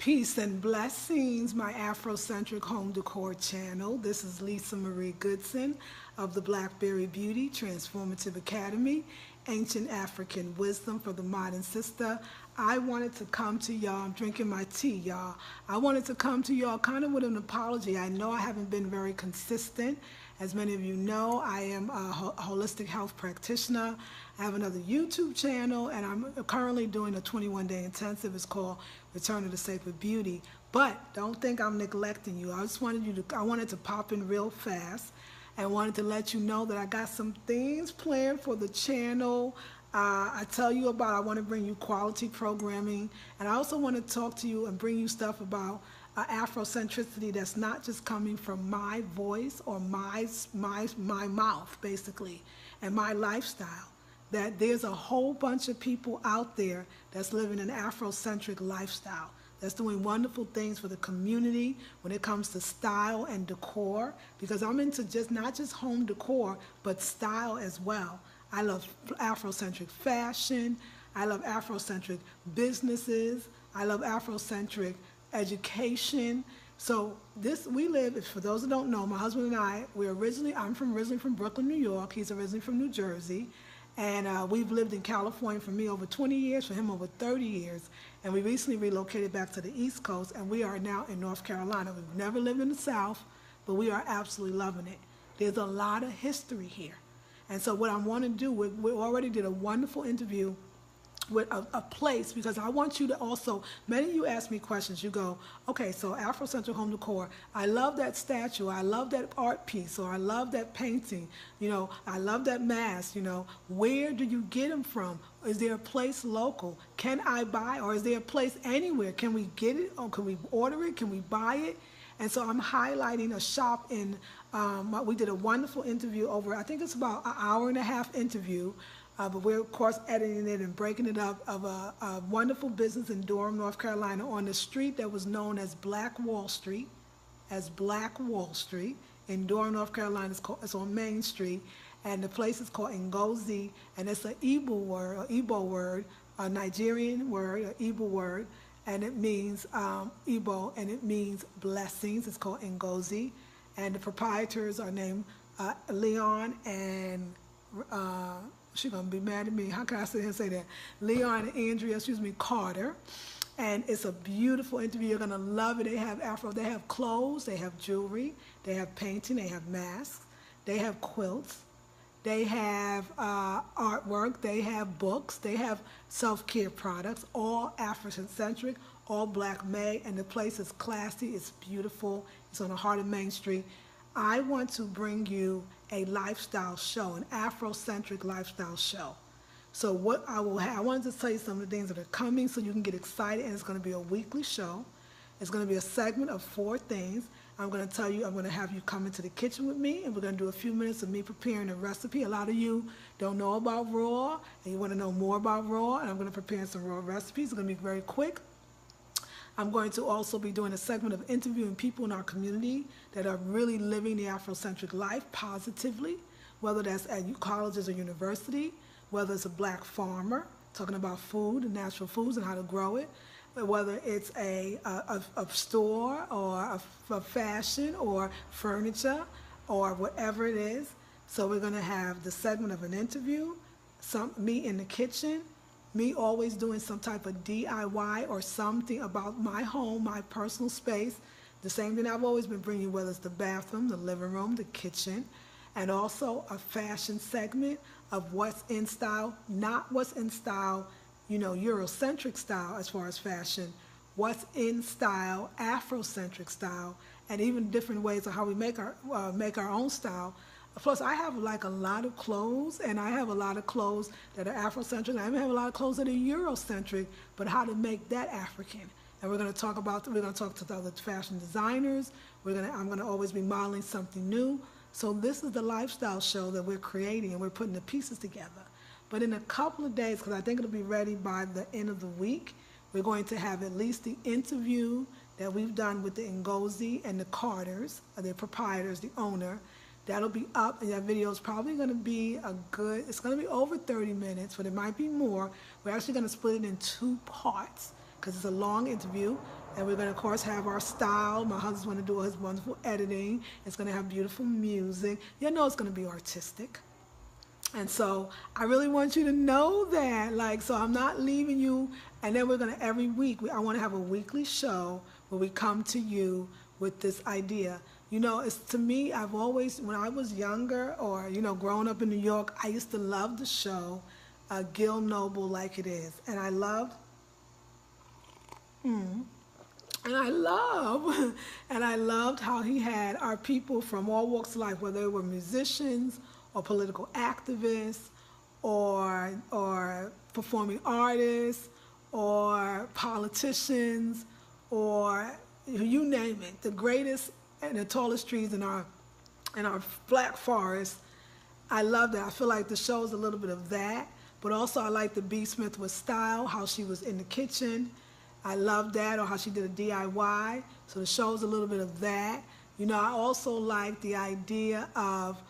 Peace and blessings, my Afrocentric home decor channel. This is Lisa Marie Goodson of the Blackberry Beauty Transformative Academy, Ancient African Wisdom for the Modern Sister. I wanted to come to y'all, I'm drinking my tea, y'all. I wanted to come to y'all kind of with an apology. I know I haven't been very consistent. As many of you know, I am a holistic health practitioner. I have another YouTube channel, and I'm currently doing a 21-day intensive. It's called Return to the Sacred Beauty. But don't think I'm neglecting you. I wanted to pop in real fast and wanted to let you know that I got some things planned for the channel. I tell you about, I want to bring you quality programming, and I also want to talk to you and bring you stuff about Afrocentricity that's not just coming from my voice or my mouth, basically, and my lifestyle. That there's a whole bunch of people out there that's living an Afrocentric lifestyle, that's doing wonderful things for the community when it comes to style and decor, because I'm into not just home decor, but style as well. I love Afrocentric fashion. I love Afrocentric businesses. I love Afrocentric education. So we live, for those who don't know, my husband and I, I'm originally from Brooklyn, New York. He's originally from New Jersey. And we've lived in California, for me over 20 years, for him over 30 years. And we recently relocated back to the East Coast, and we are now in North Carolina. We've never lived in the South, but we are absolutely loving it. There's a lot of history here. And so what I want to do, we already did a wonderful interview with a place, because I want you to also, many of you ask me questions. You go, okay, so Afrocentric home decor, I love that statue, I love that art piece, or I love that painting, I love that mask, where do you get them from? Is there a place local? Can I buy, or is there a place anywhere? Can we get it, or can we order it? Can we buy it? And so I'm highlighting a shop in, we did a wonderful interview over, I think it's about an hour-and-a-half interview, but we're, of course, editing it and breaking it up, of a wonderful business in Durham, North Carolina, on the street that was known as Black Wall Street, in Durham, North Carolina. It's on Main Street, and the place is called Ngozi, and it's an Igbo word, a Nigerian word, an Igbo word, and it means Igbo, and it means blessings. It's called Ngozi, and the proprietors are named Leon and she's gonna be mad at me. How can I sit here and say that? Leon and Andrea, Carter. And it's a beautiful interview. You're gonna love it. They have clothes, they have jewelry, they have painting, they have masks, they have quilts, they have artwork, they have books, they have self-care products, all Afrocentric, all Black made, and the place is classy, it's beautiful, it's on the heart of Main Street. I want to bring you a lifestyle show, an Afrocentric lifestyle show. So what I will have, I wanted to tell you some of the things that are coming so you can get excited, and it's going to be a weekly show. It's going to be a segment of 4 things. I'm going to tell you, I'm going to have you come into the kitchen with me, and we're going to do a few minutes of me preparing a recipe. A lot of you don't know about raw, and you want to know more about raw, and I'm going to prepare some raw recipes. It's going to be very quick. I'm going to also be doing a segment of interviewing people in our community that are really living the Afrocentric life positively, whether that's at colleges or university, whether it's a Black farmer talking about food and natural foods and how to grow it, whether it's a store or a fashion or furniture or whatever it is. So we're going to have the segment of an interview, me in the kitchen, me always doing some type of DIY or something about my home, my personal space, the same thing I've always been bringing you, whether it's the bathroom, the living room, the kitchen, and also a fashion segment of what's in style, not what's in style, Eurocentric style as far as fashion, what's in style, Afrocentric style, and even different ways of how we make our own style. Plus, I have like a lot of clothes, and I have a lot of clothes that are Afrocentric. I even have a lot of clothes that are Eurocentric, but how to make that African. And we're going to talk to the other fashion designers. I'm going to always be modeling something new. So this is the lifestyle show that we're creating, and we're putting the pieces together. But in a couple of days, because I think it'll be ready by the end of the week, we're going to have at least the interview that we've done with the Ngozi and the Carters, the proprietors, the owner. That'll be up, and that video is probably going to be it's going to be over 30 minutes, but it might be more. We're actually going to split it in 2 parts, because it's a long interview. And we're going to, of course, have our style. My husband's going to do his wonderful editing. It's going to have beautiful music. You know it's going to be artistic. And so I really want you to know that, like, so I'm not leaving you. And then we're going to, every week, I want to have a weekly show where we come to you with this idea. You know, it's, to me, I've always, when I was younger or, you know, growing up in New York, I used to love the show Gil Noble Like It Is. And I loved, and I love, and I loved how he had our people from all walks of life, whether they were musicians or political activists or performing artists or politicians or you name it, the greatest and the tallest trees in our black forest. I love that. I feel like the show's a little bit of that, but also I like the B. Smith with style, how she was in the kitchen. I love that, or how she did a DIY. So the show's a little bit of that. You know, I also like the idea of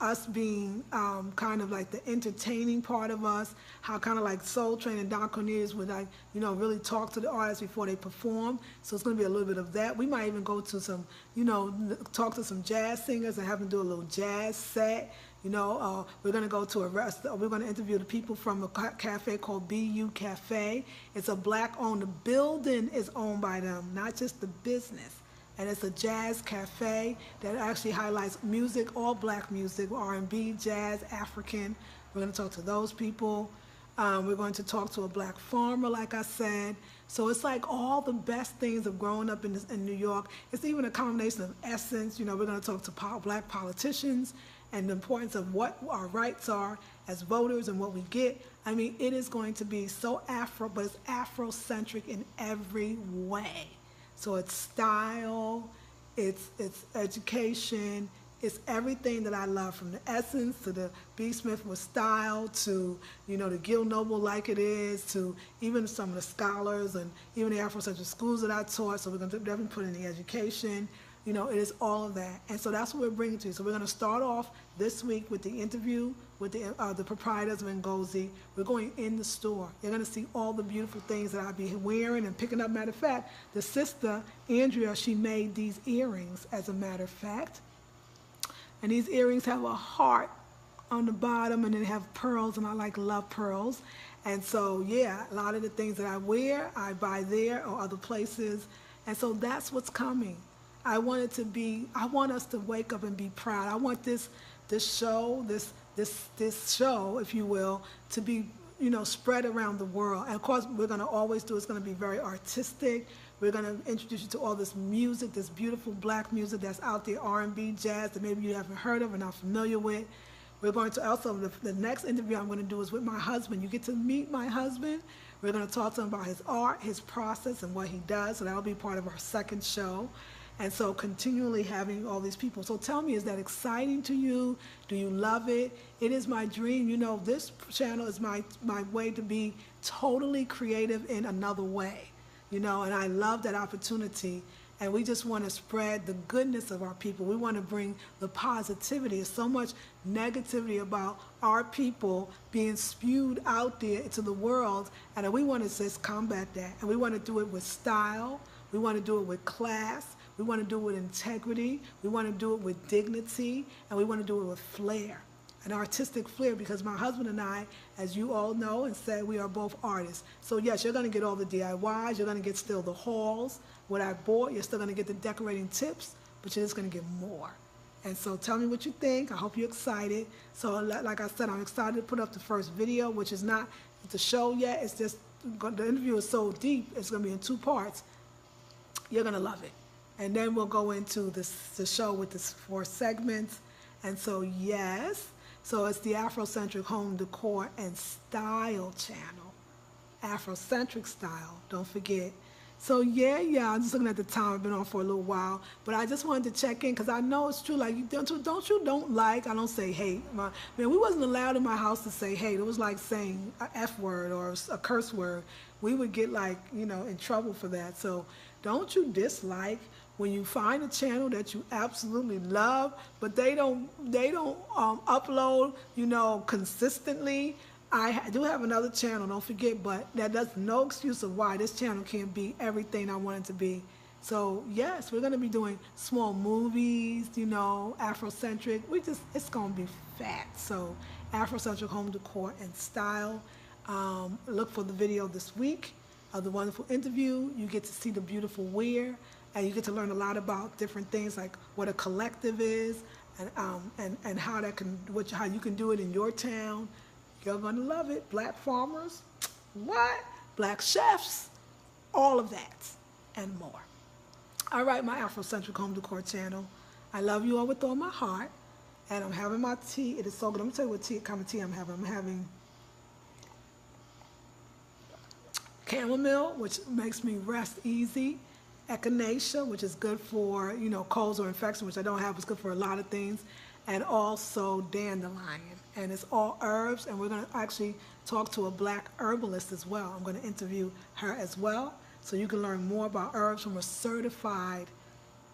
us being kind of like the entertaining part of us, how kind of like Soul Train and Don Cornelius would, like, you know, really talk to the artists before they perform. So it's going to be a little bit of that. We might even go to some, you know, talk to some jazz singers and have them do a little jazz set. You know, we're going to go to we're going to interview the people from a cafe called BU Cafe. It's a black-owned, the building is owned by them, not just the business. And it's a jazz cafe that actually highlights music, all black music, R&B, jazz, African. We're going to talk to those people. We're going to talk to a black farmer, like I said. So it's like all the best things of growing up in New York. It's even a combination of essence. You know, we're going to talk to black politicians and the importance of what our rights are as voters and what we get. I mean, it is going to be so Afro, but it's Afrocentric in every way. So it's style, it's education, it's everything that I love, from the essence to the B. Smith with style to, you know, the Gil Noble Like It Is, to even some of the scholars and even the Afrocentric schools that I taught. So we're going to definitely put in the education. You know, it is all of that. And so that's what we're bringing to you. So we're going to start off this week with the interview with the proprietors of Ngozi. We're going in the store. You're going to see all the beautiful things that I'll be wearing and picking up. Matter of fact, the sister, Andrea, she made these earrings, as a matter of fact. And these earrings have a heart on the bottom, and then they have pearls, and I love pearls. And so, yeah, a lot of the things that I wear, I buy there or other places. And so that's what's coming. I want us to wake up and be proud. I want this show, this show, if you will, to be, you know, spread around the world. And of course, we're going to always do, it's going to be very artistic. We're going to introduce you to all this music, this beautiful black music that's out there, R&B, jazz, that maybe you haven't heard of or not familiar with. We're going to also, the next interview I'm going to do is with my husband. You get to meet my husband. We're going to talk to him about his art, his process, and what he does. So that'll be part of our second show. And so continually having all these people. So tell me, is that exciting to you? Do you love it? It is my dream. You know, this channel is my way to be totally creative in another way. You know, and I love that opportunity. And we just want to spread the goodness of our people. We want to bring the positivity. There's so much negativity about our people being spewed out there into the world. And we want to just combat that. And we want to do it with style. We want to do it with class. We want to do it with integrity. We want to do it with dignity. And we want to do it with flair, an artistic flair, because my husband and I, as you all know and said, we are both artists. So yes, you're going to get all the DIYs. You're going to get still the hauls. What I bought, you're still going to get the decorating tips, but you're just going to get more. And so tell me what you think. I hope you're excited. So like I said, I'm excited to put up the first video, which is not the show yet. It's just, the interview is so deep, it's going to be in 2 parts. You're going to love it. And then we'll go into the show with the 4 segments. And so, yes, so it's the Afrocentric Home Decor and Style channel. Afrocentric style, don't forget. So, yeah, I'm just looking at the time. I've been on for a little while. But I just wanted to check in because I know it's true. Like, don't like, I don't say hate. Man, we wasn't allowed in my house to say hate. It was like saying an F word or a curse word. We would get, like, you know, in trouble for that. So don't you dislike when you find a channel that you absolutely love, but they don't upload, you know, consistently. do have another channel, don't forget, but that's no excuse of why this channel can't be everything I want it to be. So yes, we're gonna be doing small movies, you know, Afrocentric. It's gonna be fat. So Afrocentric home decor and style. Look for the video this week of the wonderful interview. You get to see the beautiful wear, and you get to learn a lot about different things like what a collective is, and how how you can do it in your town. You're gonna love it. Black farmers, what? Black chefs, all of that and more. All right, my Afrocentric home decor channel. I love you all with all my heart, and I'm having my tea. It is so good. Let me tell you what kind of tea I'm having. I'm having chamomile, which makes me rest easy. Echinacea, which is good for, you know, colds or infection, which I don't have. It's good for a lot of things. And also dandelion. And it's all herbs, and we're going to actually talk to a black herbalist as well. I'm going to interview her as well, so you can learn more about herbs from a certified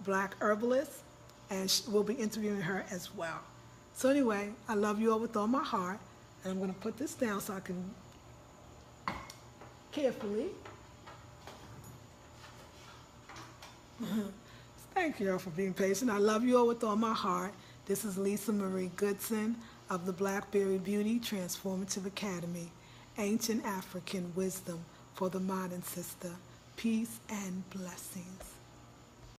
black herbalist, and we'll be interviewing her as well. So anyway, I love you all with all my heart, and I'm going to put this down so I can carefully. Thank you all for being patient. I love you all with all my heart. This is Lisa Marie Goodson of the Blackberry Beauty Transformative Academy, Ancient African Wisdom for the Modern Sister. Peace and blessings.